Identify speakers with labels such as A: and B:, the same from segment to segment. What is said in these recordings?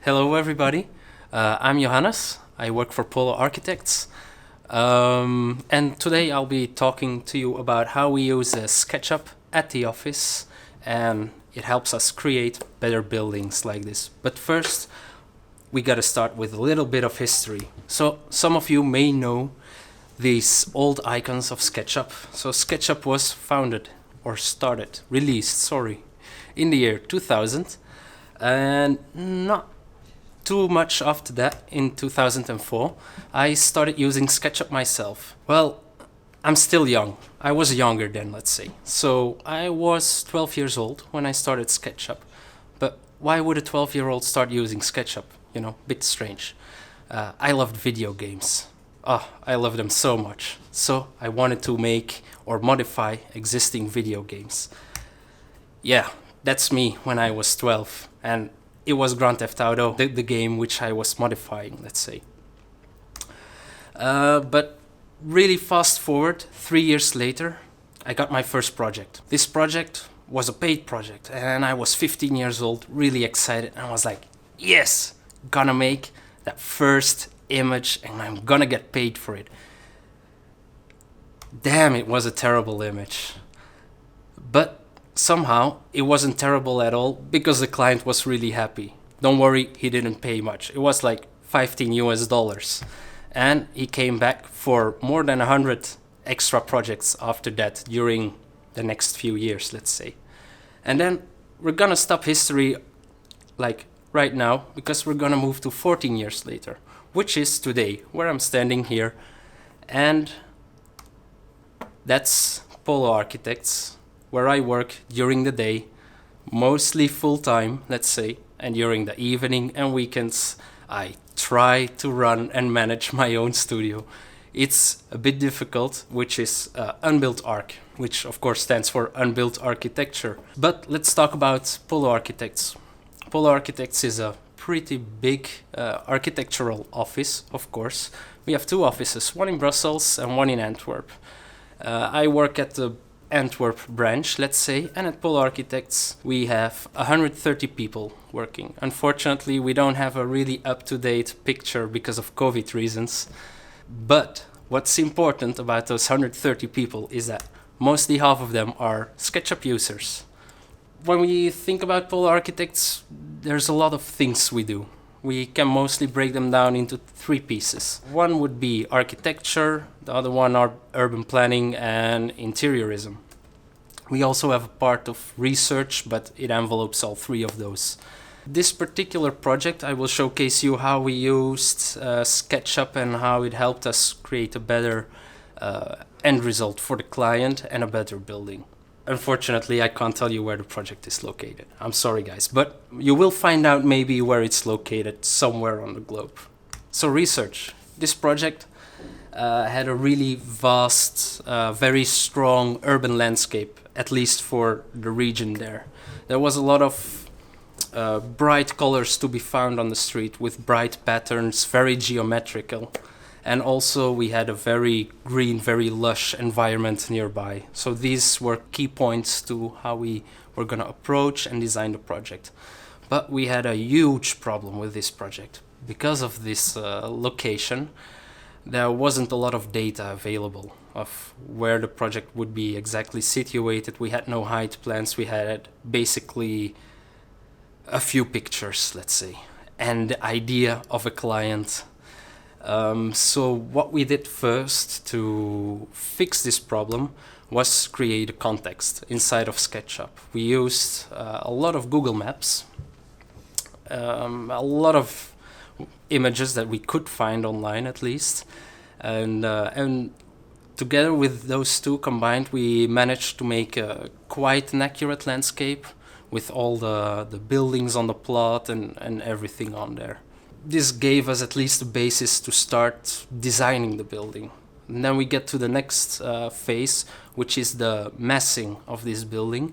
A: Hello, everybody. I'm Johannes. I work for Polo Architects. And today I'll be talking to you about how we use SketchUp at the office, and it helps us create better buildings like this. But first, we gotta start with a little bit of history. So, some of you may know these old icons of SketchUp. So, SketchUp was released, in the year 2000, and not too much after that, in 2004, I started using SketchUp myself. Well, I'm still young. I was younger then, let's say. So I was 12 years old when I started SketchUp. But why would a 12-year-old start using SketchUp? Bit strange. I loved video games. I love them so much. So I wanted to make or modify existing video games. Yeah, that's me when I was 12. And it was Grand Theft Auto, the game which I was modifying, let's say. But really fast forward, 3 years later, I got my first project. This project was a paid project, and I was 15 years old, really excited, and I was like, yes, gonna make that first image, and I'm gonna get paid for it. Damn, it was a terrible image. But somehow it wasn't terrible at all because the client was really happy. Don't worry, he didn't pay much. It was like $15. And he came back for more than 100 extra projects after that during the next few years, let's say. And then we're gonna stop history like right now because we're gonna move to 14 years later, which is today, where I'm standing here. And that's Polo Architects, where I work during the day, mostly full-time, let's say, and during the evening and weekends, I try to run and manage my own studio. It's a bit difficult, which is Unbuilt Arch, which of course stands for Unbuilt Architecture. But let's talk about Polo Architects. Polo Architects is a pretty big architectural office, of course. We have two offices, one in Brussels and one in Antwerp. I work at the Antwerp branch, let's say, and at Polo Architects we have 130 people working. Unfortunately, we don't have a really up-to-date picture because of COVID reasons. But what's important about those 130 people is that mostly half of them are SketchUp users. When we think about Polo Architects, there's a lot of things we do. We can mostly break them down into three pieces. One would be architecture, the other one are urban planning and interiorism. We also have a part of research, but it envelopes all three of those. This particular project, I will showcase you how we used SketchUp and how it helped us create a better end result for the client and a better building. Unfortunately, I can't tell you where the project is located. I'm sorry, guys, but you will find out maybe where it's located somewhere on the globe. So research. This project had a really vast, very strong urban landscape, at least for the region there. There was a lot of bright colors to be found on the street with bright patterns, very geometrical. And also we had a very green, very lush environment nearby. So these were key points to how we were going to approach and design the project. But we had a huge problem with this project. Because of this location, there wasn't a lot of data available of where the project would be exactly situated. We had no height plans. We had basically a few pictures, let's say, and the idea of a client. So what we did first to fix this problem was create a context inside of SketchUp. We used a lot of Google Maps, a lot of images that we could find online at least, and together with those two combined, we managed to make quite an accurate landscape with all the buildings on the plot and everything on there. This gave us at least a basis to start designing the building. And then we get to the next phase, which is the massing of this building.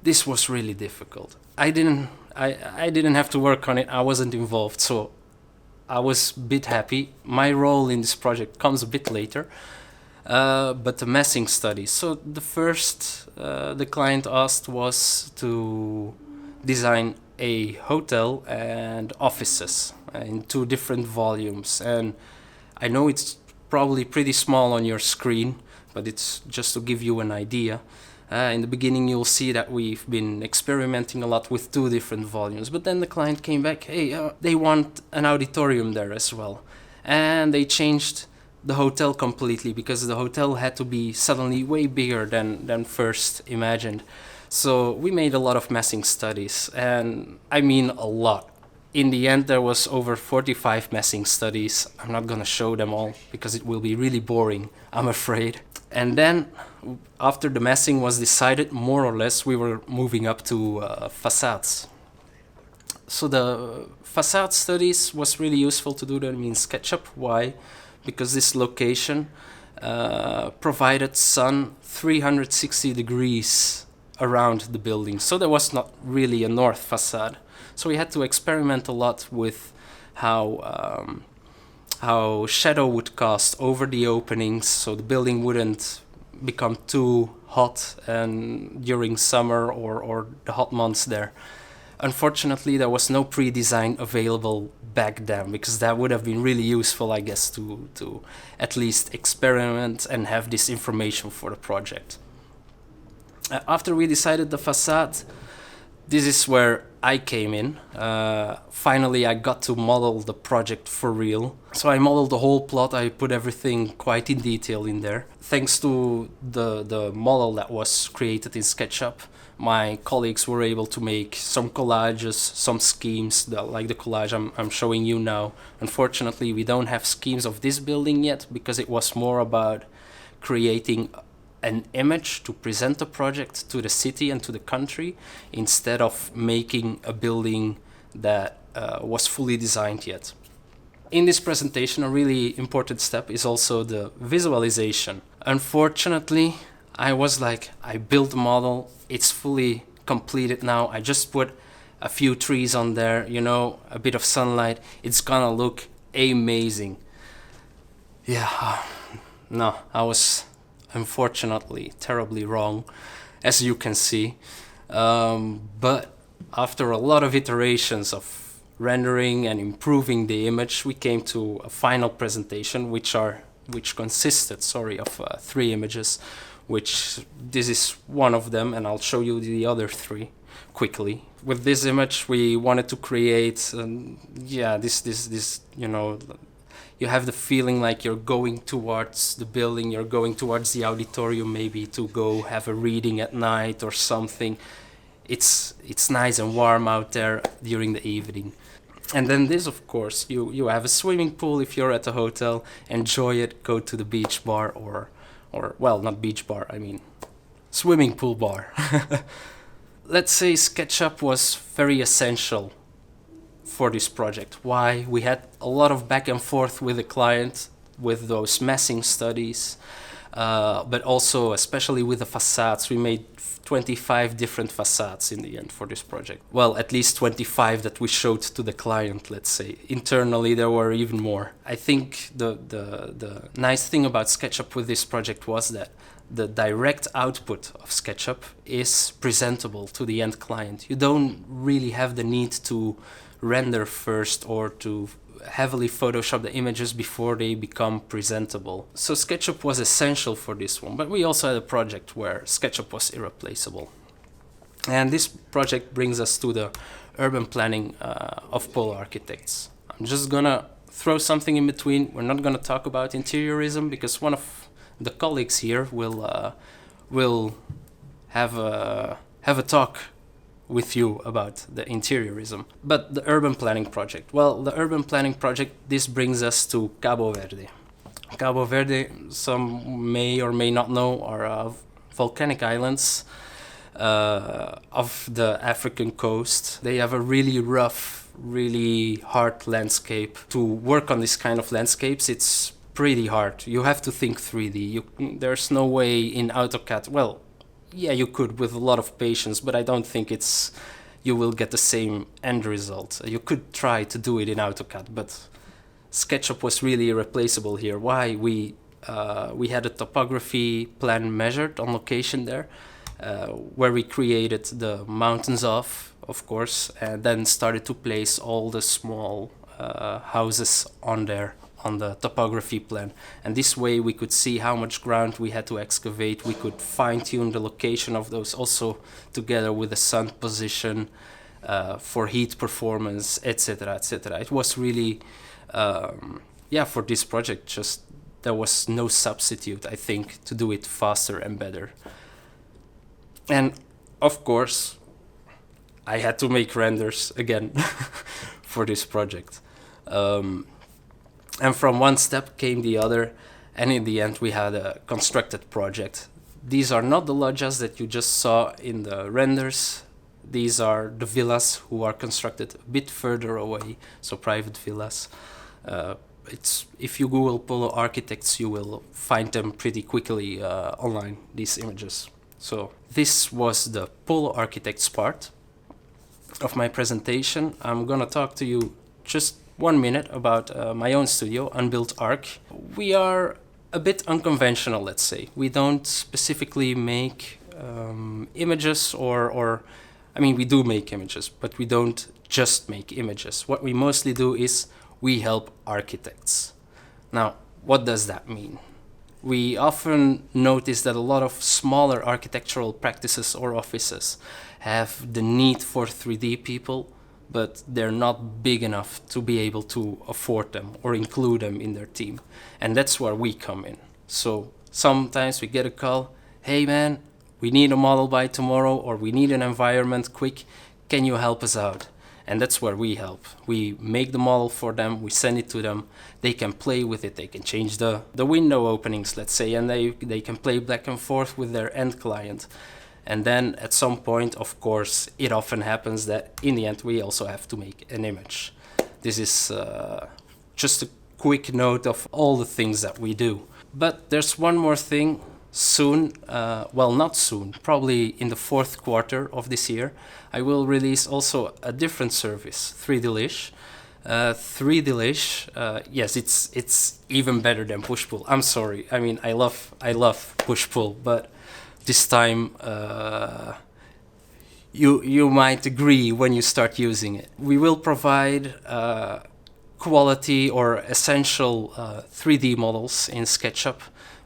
A: This was really difficult. I didn't have to work on it. I wasn't involved, so I was a bit happy. My role in this project comes a bit later. But the massing study. So the first the client asked was to design a hotel and offices in 2 different volumes. And I know it's probably pretty small on your screen, but it's just to give you an idea. In the beginning, you'll see that we've been experimenting a lot with 2 different volumes, but then the client came back, hey, they want an auditorium there as well. And they changed the hotel completely, because the hotel had to be suddenly way bigger than first imagined. So we made a lot of messing studies, and I mean a lot. In the end, there was over 45 messing studies. I'm not gonna show them all because it will be really boring, I'm afraid. And then, after the messing was decided, more or less, we were moving up to Façades. So the facade studies was really useful to do them in SketchUp. Why? Because this location provided sun 360 degrees around the building. So there was not really a north facade. So we had to experiment a lot with how shadow would cast over the openings, so the building wouldn't become too hot and during summer or the hot months there. Unfortunately, there was no pre-design available back then, because that would have been really useful, I guess, to at least experiment and have this information for the project. After we decided the facade, this is where I came in. Finally, I got to model the project for real. So I modeled the whole plot. I put everything quite in detail in there. Thanks to the model that was created in SketchUp, my colleagues were able to make some collages, some schemes, like the collage I'm showing you now. Unfortunately, we don't have schemes of this building yet, because it was more about creating an image to present the project to the city and to the country, instead of making a building that was fully designed yet. In this presentation, a really important step is also the visualization. Unfortunately, I built the model, it's fully completed now. I just put a few trees on there, a bit of sunlight. It's gonna look amazing. Yeah, no, I was unfortunately terribly wrong, as you can see. But after a lot of iterations of rendering and improving the image, we came to a final presentation, which consisted of 3 images, which this is one of them, and I'll show you the other 3 quickly. With this image, we wanted to create, this you have the feeling like you're going towards the building, you're going towards the auditorium, maybe to go have a reading at night or something. It's nice and warm out there during the evening. And then this, of course, you have a swimming pool if you're at a hotel. Enjoy it, go to the beach bar or well, not beach bar, I mean swimming pool bar. Let's say SketchUp was very essential for this project. Why? We had a lot of back and forth with the client with those messing studies, but also especially with the facades. We made 25 different facades in the end for this project. Well, at least 25 that we showed to the client, let's say. Internally, there were even more. I think the nice thing about SketchUp with this project was that the direct output of SketchUp is presentable to the end client. You don't really have the need to render first or to heavily Photoshop the images before they become presentable. So SketchUp was essential for this one, but we also had a project where SketchUp was irreplaceable. And this project brings us to the urban planning of Pole architects. I'm just gonna throw something in between. We're not gonna talk about interiorism because one of the colleagues here will have a talk with you about the interiorism. But the urban planning project. Well, the urban planning project, this brings us to Cabo Verde. Cabo Verde, some may or may not know, are volcanic islands of the African coast. They have a really rough, really hard landscape. To work on this kind of landscapes, it's pretty hard. You have to think 3D. There's no way in AutoCAD, well, yeah, you could with a lot of patience, but I don't think you will get the same end result. You could try to do it in AutoCAD, but SketchUp was really irreplaceable here. Why? We had a topography plan measured on location there, where we created the mountains of of course, and then started to place all the small houses on there on the topography plan. And this way we could see how much ground we had to excavate. We could fine-tune the location of those, also together with the sun position for heat performance, etc., etc. It was really, for this project, just there was no substitute, I think, to do it faster and better. And of course, I had to make renders again for this project. And from one step came the other, and in the end we had a constructed project. These are not the lodges that you just saw in the renders. These are the villas who are constructed a bit further away, so private villas. If you Google Polo Architects, you will find them pretty quickly online, these images. So this was the Polo Architects part of my presentation. I'm gonna talk to you just 1 minute about my own studio, Unbuilt Arc. We are a bit unconventional, let's say. We don't specifically make images we do make images, but we don't just make images. What we mostly do is we help architects. Now, what does that mean? We often notice that a lot of smaller architectural practices or offices have the need for 3D people, but they're not big enough to be able to afford them or include them in their team. And that's where we come in. So sometimes we get a call, hey man, we need a model by tomorrow, or we need an environment quick, can you help us out? And that's where we help. We make the model for them, we send it to them, they can play with it, they can change the window openings, let's say, and they can play back and forth with their end client. And then at some point, of course, it often happens that in the end we also have to make an image. This is just a quick note of all the things that we do. But there's one more thing. Soon, not soon, probably in the 4th quarter of this year, I will release also a different service, 3Delish. 3Delish, yes, it's even better than push-pull. I'm sorry, I love push-pull, but this time you might agree when you start using it. We will provide quality or essential 3D models in SketchUp,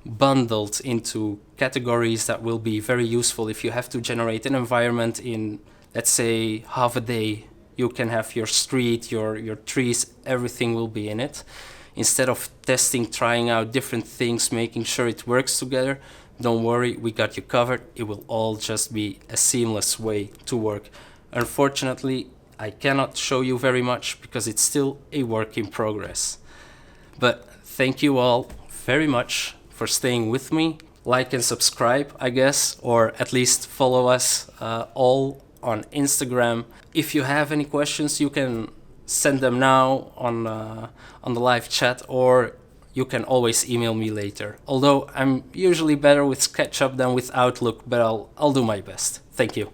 A: bundled into categories that will be very useful if you have to generate an environment in, let's say, half a day. You can have your street, your trees, everything will be in it. Instead of trying out different things, making sure it works together, don't worry, we got you covered. It will all just be a seamless way to work. Unfortunately, I cannot show you very much because it's still a work in progress. But thank you all very much for staying with me. Like and subscribe, I guess, or at least follow us all on Instagram. If you have any questions, you can send them now on the live chat, or you can always email me later. Although I'm usually better with SketchUp than with Outlook, but I'll do my best. Thank you.